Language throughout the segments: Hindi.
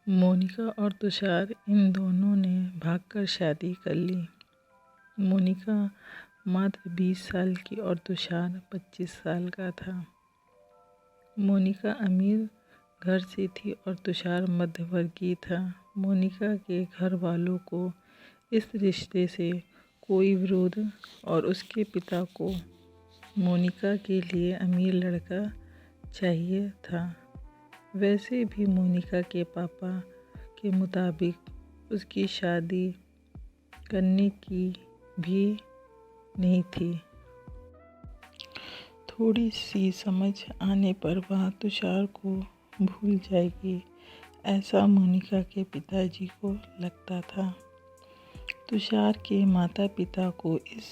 मोनिका और तुषार इन दोनों ने भागकर शादी कर ली। मोनिका मात्र 20 साल की और तुषार 25 साल का था। मोनिका अमीर घर से थी और तुषार मध्यवर्गीय था। मोनिका के घर वालों को इस रिश्ते से कोई विरोध और उसके पिता को मोनिका के लिए अमीर लड़का चाहिए था। वैसे भी मोनिका के पापा के मुताबिक उसकी शादी करने की भी नहीं थी। थोड़ी सी समझ आने पर वह तुषार को भूल जाएगी, ऐसा मोनिका के पिताजी को लगता था। तुषार के माता पिता को इस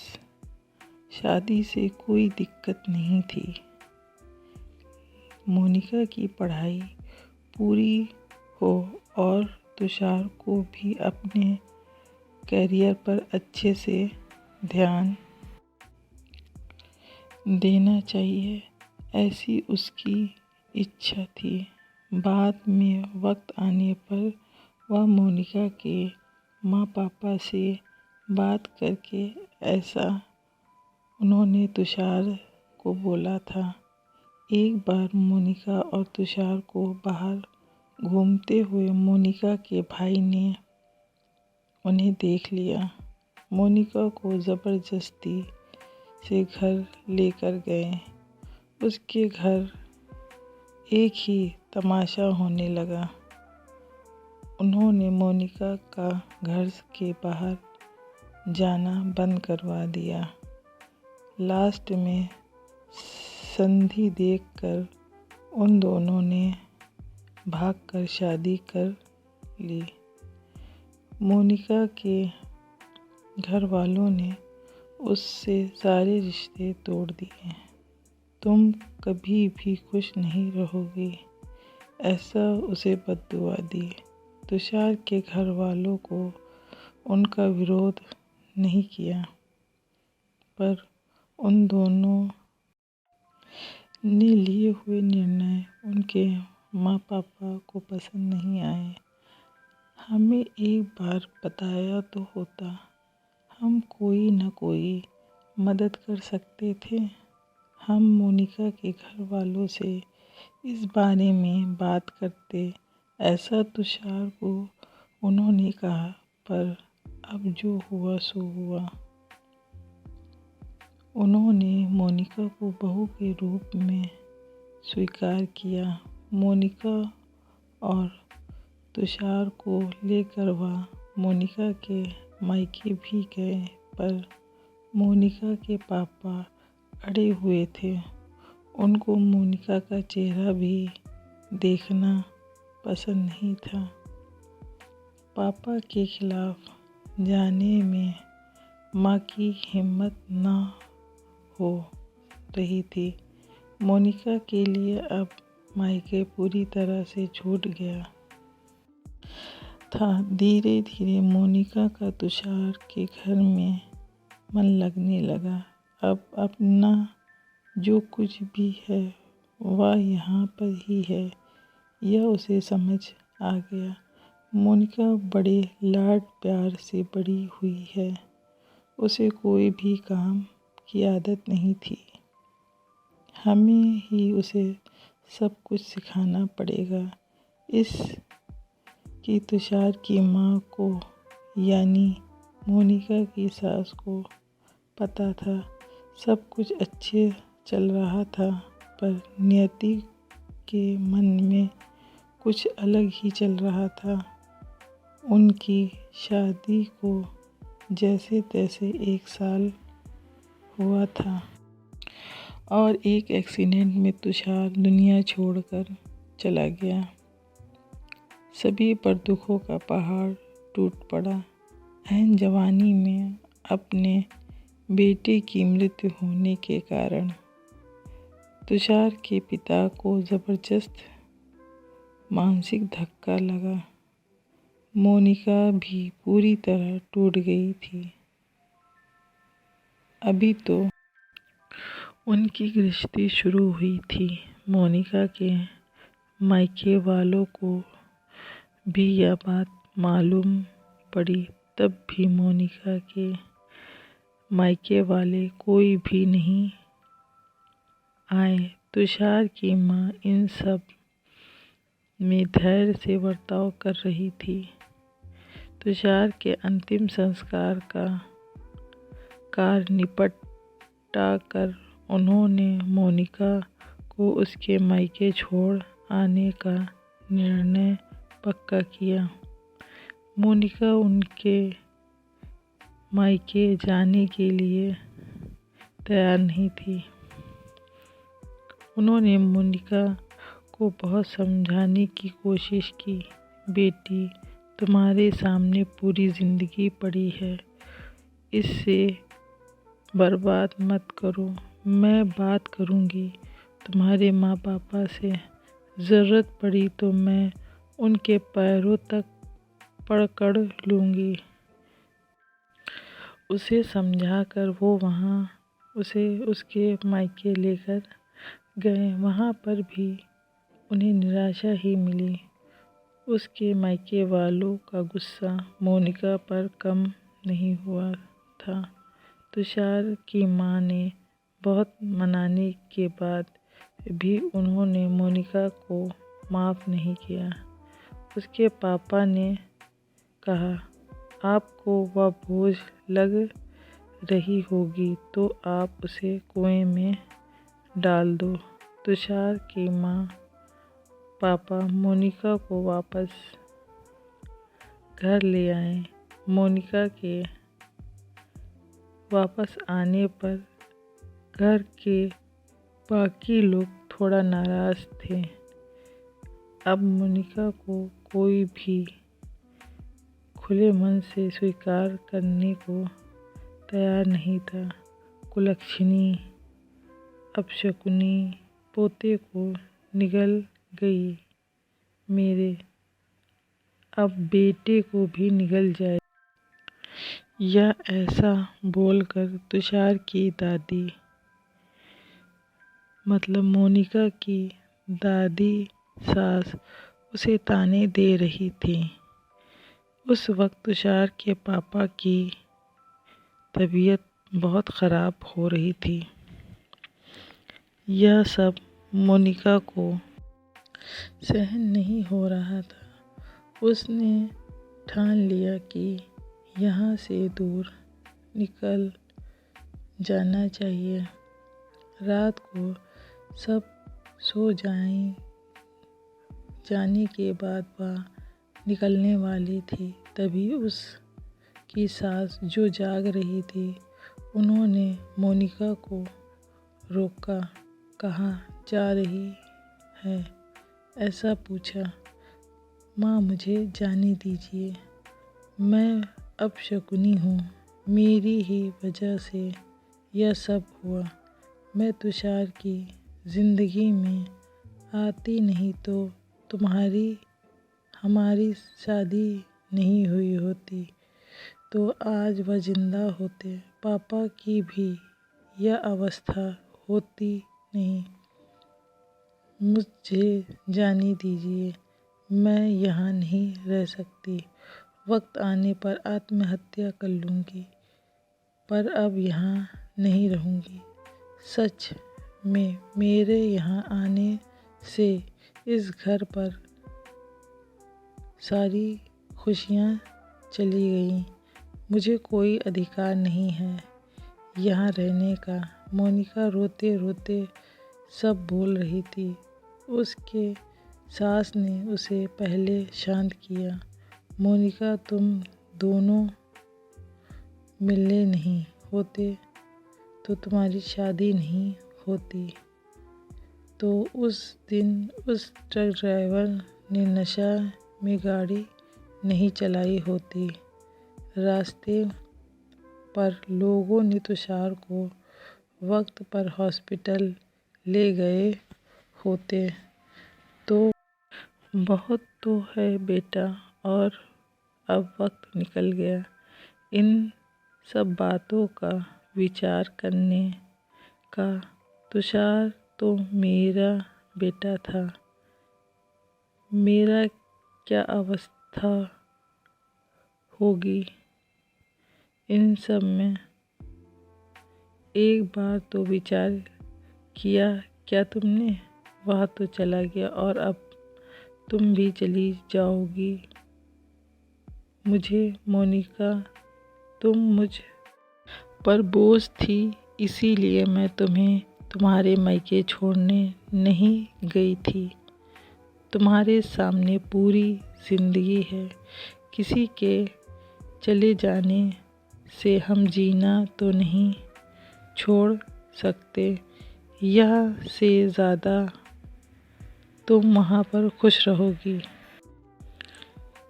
शादी से कोई दिक्कत नहीं थी। मोनिका की पढ़ाई पूरी हो और तुषार को भी अपने करियर पर अच्छे से ध्यान देना चाहिए, ऐसी उसकी इच्छा थी। बाद में वक्त आने पर वह मोनिका के माँ पापा से बात करके ऐसा उन्होंने तुषार को बोला था। एक बार मोनिका और तुषार को बाहर घूमते हुए मोनिका के भाई ने उन्हें देख लिया। मोनिका को ज़बरदस्ती से घर लेकर गए। उसके घर एक ही तमाशा होने लगा। उन्होंने मोनिका का घर के बाहर जाना बंद करवा दिया। लास्ट में संधि देखकर उन दोनों ने भागकर शादी कर ली। मोनिका के घर वालों ने उससे सारे रिश्ते तोड़ दिए। तुम कभी भी खुश नहीं रहोगी, ऐसा उसे बद्दुआ दी। तुषार के घर वालों को उनका विरोध नहीं किया, पर उन दोनों ने लिए हुए निर्णय उनके माँ पापा को पसंद नहीं आए। हमें एक बार बताया तो होता, हम कोई न कोई मदद कर सकते थे। हम मोनिका के घर वालों से इस बारे में बात करते, ऐसा तुषार को उन्होंने कहा, पर अब जो हुआ सो हुआ। उन्होंने मोनिका को बहू के रूप में स्वीकार किया। मोनिका और तुषार को लेकर वह मोनिका के मायके भी गए, पर मोनिका के पापा अड़े हुए थे। उनको मोनिका का चेहरा भी देखना पसंद नहीं था। पापा के खिलाफ जाने में माँ की हिम्मत न हो रही थी। मोनिका के लिए अब मायके पूरी तरह से छूट गया था। धीरे धीरे मोनिका का तुषार के घर में मन लगने लगा। अब अपना जो कुछ भी है वह यहाँ पर ही है, यह उसे समझ आ गया। मोनिका बड़े लाड प्यार से बड़ी हुई है। उसे कोई भी काम की आदत नहीं थी। हमें ही उसे सब कुछ सिखाना पड़ेगा। इस की तुषार की माँ को यानी मोनिका की सास को पता था। सब कुछ अच्छे चल रहा था, पर नियति के मन में कुछ अलग ही चल रहा था। उनकी शादी को जैसे तैसे 1 साल हुआ था और एक एक्सीडेंट में तुषार दुनिया छोड़कर चला गया। सभी पर दुखों का पहाड़ टूट पड़ा। ऐन जवानी में अपने बेटे की मृत्यु होने के कारण तुषार के पिता को ज़बरदस्त मानसिक धक्का लगा। मोनिका भी पूरी तरह टूट गई थी। अभी तो उनकी गृहस्थी शुरू हुई थी। मोनिका के मायके वालों को भी यह बात मालूम पड़ी तब भी मोनिका के मायके वाले कोई भी नहीं आए। तुषार की माँ इन सब में धैर्य से बर्ताव कर रही थी। तुषार के अंतिम संस्कार का कार्य निपटा कर उन्होंने मोनिका को उसके मायके छोड़ आने का निर्णय पक्का किया। मोनिका उनके मायके जाने के लिए तैयार नहीं थी। उन्होंने मोनिका को बहुत समझाने की कोशिश की, बेटी तुम्हारे सामने पूरी ज़िंदगी पड़ी है, इससे बर्बाद मत करो। मैं बात करूँगी तुम्हारे माँ पापा से, ज़रूरत पड़ी तो मैं उनके पैरों तक पकड़ लूँगी। उसे समझाकर वो उसे उसके मायके लेकर गए। वहाँ पर भी उन्हें निराशा ही मिली। उसके मायके वालों का गुस्सा मोनिका पर कम नहीं हुआ था। तुषार की माँ ने बहुत मनाने के बाद भी उन्होंने मोनिका को माफ़ नहीं किया। उसके पापा ने कहा, आपको वह बोझ लग रही होगी तो आप उसे कुएं में डाल दो। तुषार की माँ पापा मोनिका को वापस घर ले आए। मोनिका के वापस आने पर घर के बाकी लोग थोड़ा नाराज़ थे। अब मोनिका को कोई भी खुले मन से स्वीकार करने को तैयार नहीं था। कुलक्षणी अपशकुनी पोते को निगल गई मेरे, अब बेटे को भी निगल जाए। यह ऐसा बोलकर तुषार की दादी मतलब मोनिका की दादी सास उसे ताने दे रही थी। उस वक्त तुषार के पापा की तबीयत बहुत ख़राब हो रही थी। यह सब मोनिका को सहन नहीं हो रहा था। उसने ठान लिया कि यहाँ से दूर निकल जाना चाहिए। रात को सब सो जाने के बाद वह निकलने वाली थी। तभी उसकी सास जो जाग रही थी, उन्होंने मोनिका को रोका। कहाँ जा रही है ऐसा पूछा। माँ मुझे जाने दीजिए, मैं अपशकुनी हूँ, मेरी ही वजह से यह सब हुआ। मैं तुषार की ज़िंदगी में आती नहीं तो हमारी शादी नहीं हुई होती, तो आज वह जिंदा होते। पापा की भी यह अवस्था होती नहीं। मुझे जाने दीजिए, मैं यहाँ नहीं रह सकती। वक्त आने पर आत्महत्या कर लूँगी, पर अब यहाँ नहीं रहूँगी। सच में मेरे यहाँ आने से इस घर पर सारी खुशियाँ चली गईं। मुझे कोई अधिकार नहीं है यहाँ रहने का। मोनिका रोते रोते सब बोल रही थी। उसके सास ने उसे पहले शांत किया। मोनिका तुम दोनों मिलने नहीं होते तो तुम्हारी शादी नहीं होती। तो उस दिन उस ट्रक ड्राइवर ने नशा में गाड़ी नहीं चलाई होती। रास्ते पर लोगों ने तुषार को वक्त पर हॉस्पिटल ले गए होते। तो बहुत तो है बेटा, और अब वक्त निकल गया। इन सब बातों का विचार करने का। तुषार तो मेरा बेटा था। मेरा क्या अवस्था अवस्था होगी। इन सब में एक बार तो विचार किया क्या तुमने? वह तो चला गया और अब तुम भी चली जाओगी। मुझे मोनिका, तुम मुझ पर बोझ थी, इसीलिए मैं तुम्हें तुम्हारे मायके छोड़ने नहीं गई थी। तुम्हारे सामने पूरी जिंदगी है। किसी के चले जाने से हम जीना तो नहीं छोड़ सकते। यह से ज़्यादा तुम वहाँ पर खुश रहोगी,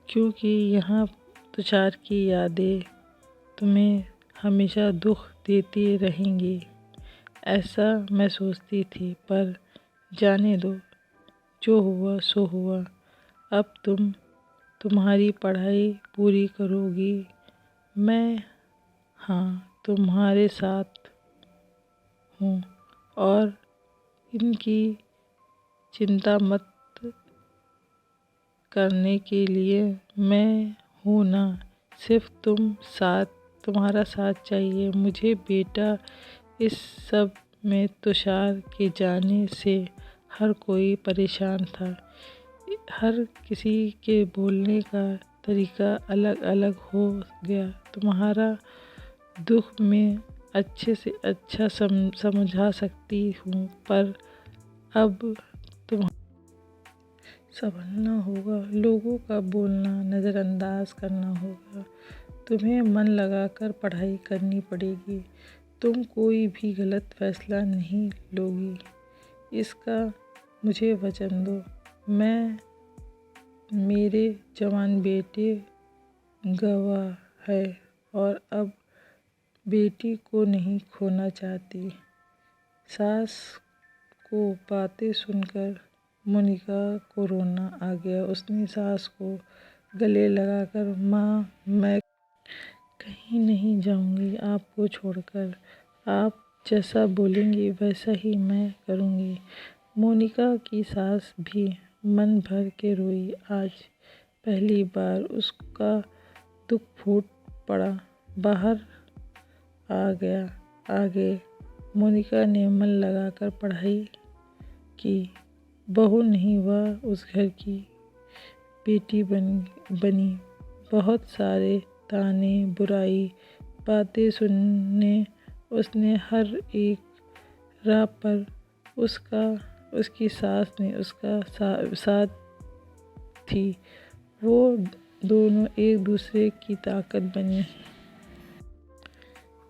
क्योंकि यहाँ तुषार की यादें तुम्हें हमेशा दुख देती रहेंगी। ऐसा मैं सोचती थी, पर जाने दो, जो हुआ सो हुआ। अब तुम तुम्हारी पढ़ाई पूरी करोगी। मैं तुम्हारे साथ हूँ और इनकी चिंता मत करने के लिए मैं हूँ ना। सिर्फ तुम्हारा साथ चाहिए मुझे बेटा। इस सब में तुषार के जाने से हर कोई परेशान था। हर किसी के बोलने का तरीका अलग अलग हो गया। तुम्हारा दुख में अच्छे से अच्छा समझा सकती हूँ, पर अब तुम संभलना होगा, लोगों का बोलना नज़रअंदाज करना होगा। तुम्हें मन लगाकर पढ़ाई करनी पड़ेगी। तुम कोई भी गलत फैसला नहीं लोगी, इसका मुझे वचन दो। मैं मेरे जवान बेटे गवाह है और अब बेटी को नहीं खोना चाहती। सास को बातें सुनकर मोनिका को रोना आ गया। उसने सास को गले लगाकर, माँ, मैं कहीं नहीं जाऊंगी आपको छोड़कर। आप जैसा बोलेंगी वैसा ही मैं करूंगी। मोनिका की सास भी मन भर के रोई। आज पहली बार उसका दुख फूट पड़ा, बाहर आ गया। आगे मोनिका ने मन लगाकर पढ़ाई की। बहू नहीं, वह उस घर की बेटी बनी। बहुत सारे ताने, बुराई बातें सुनने उसने हर एक राह पर उसकी सास ने उसका साथ थी। वो दोनों एक दूसरे की ताकत बनी।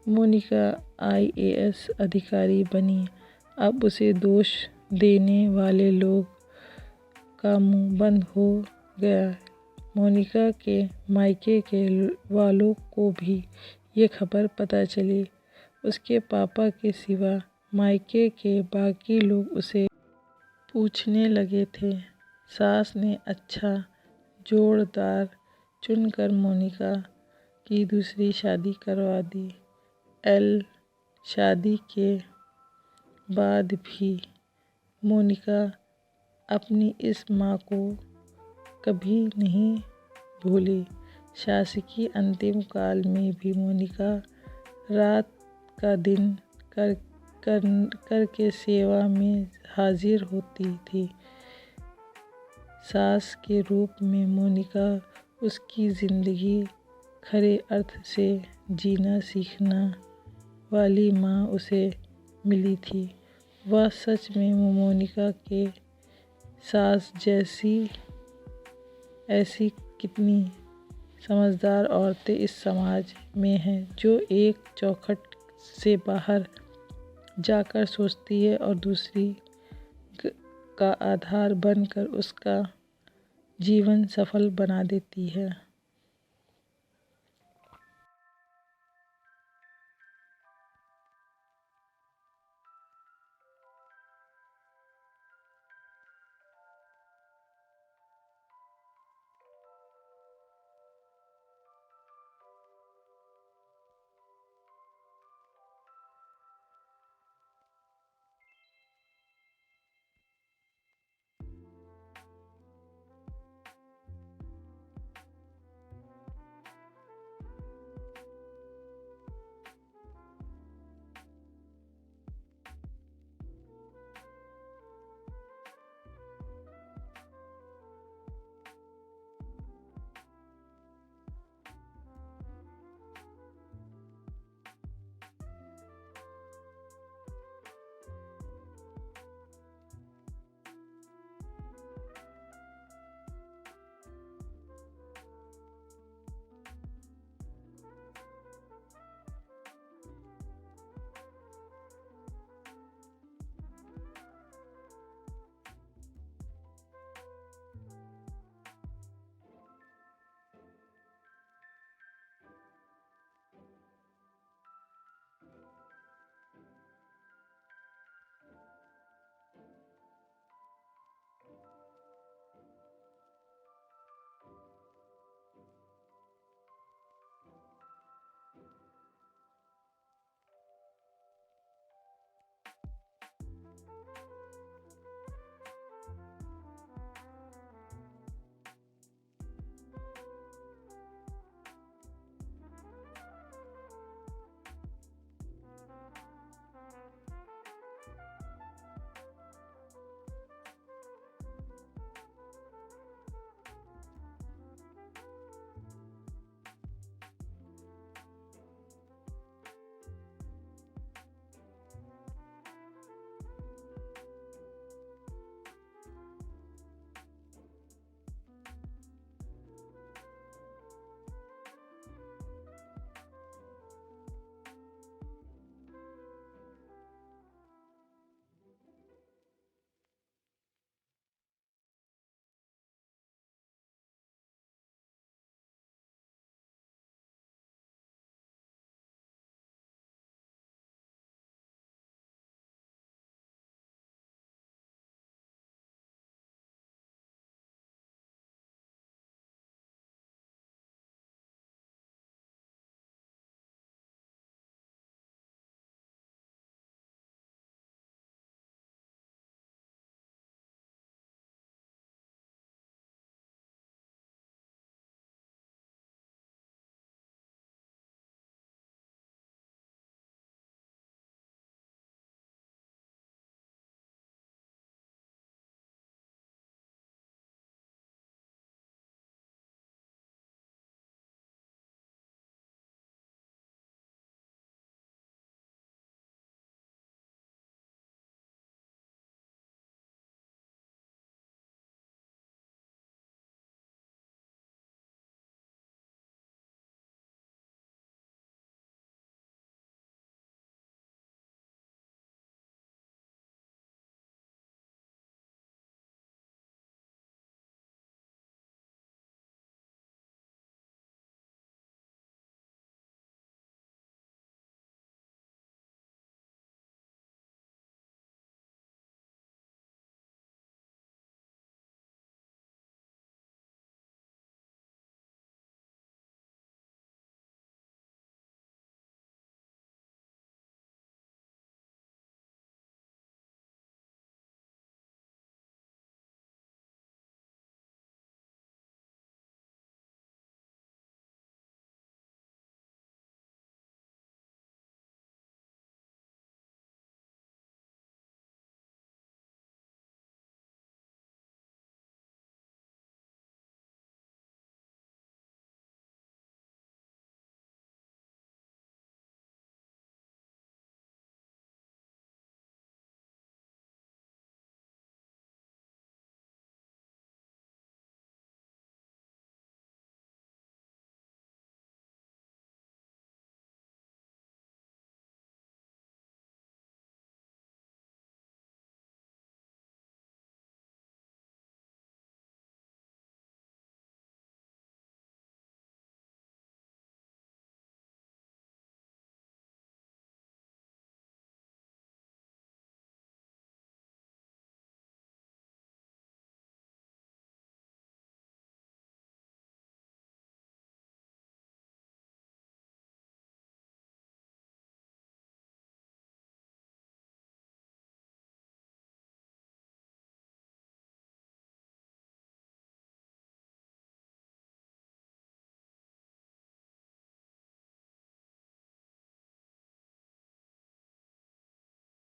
मोनिका IAS अधिकारी बनी। अब उसे दोष देने वाले लोग का मुंह बंद हो गया। मोनिका के मायके के वालों को भी ये खबर पता चली। उसके पापा के सिवा मायके के बाकी लोग उसे पूछने लगे थे। सास ने अच्छा जोड़दार चुनकर मोनिका की दूसरी शादी करवा दी। शादी के बाद भी मोनिका अपनी इस माँ को कभी नहीं भूली। शासकीय अंतिम काल में भी मोनिका रात का दिन करके सेवा में हाजिर होती थी। सास के रूप में मोनिका उसकी ज़िंदगी खरे अर्थ से जीना सीखना वाली माँ उसे मिली थी। वह सच में मोनिका के सास जैसी ऐसी कितनी समझदार औरतें इस समाज में हैं, जो एक चौखट से बाहर जाकर सोचती है और दूसरी का आधार बनकर उसका जीवन सफल बना देती है।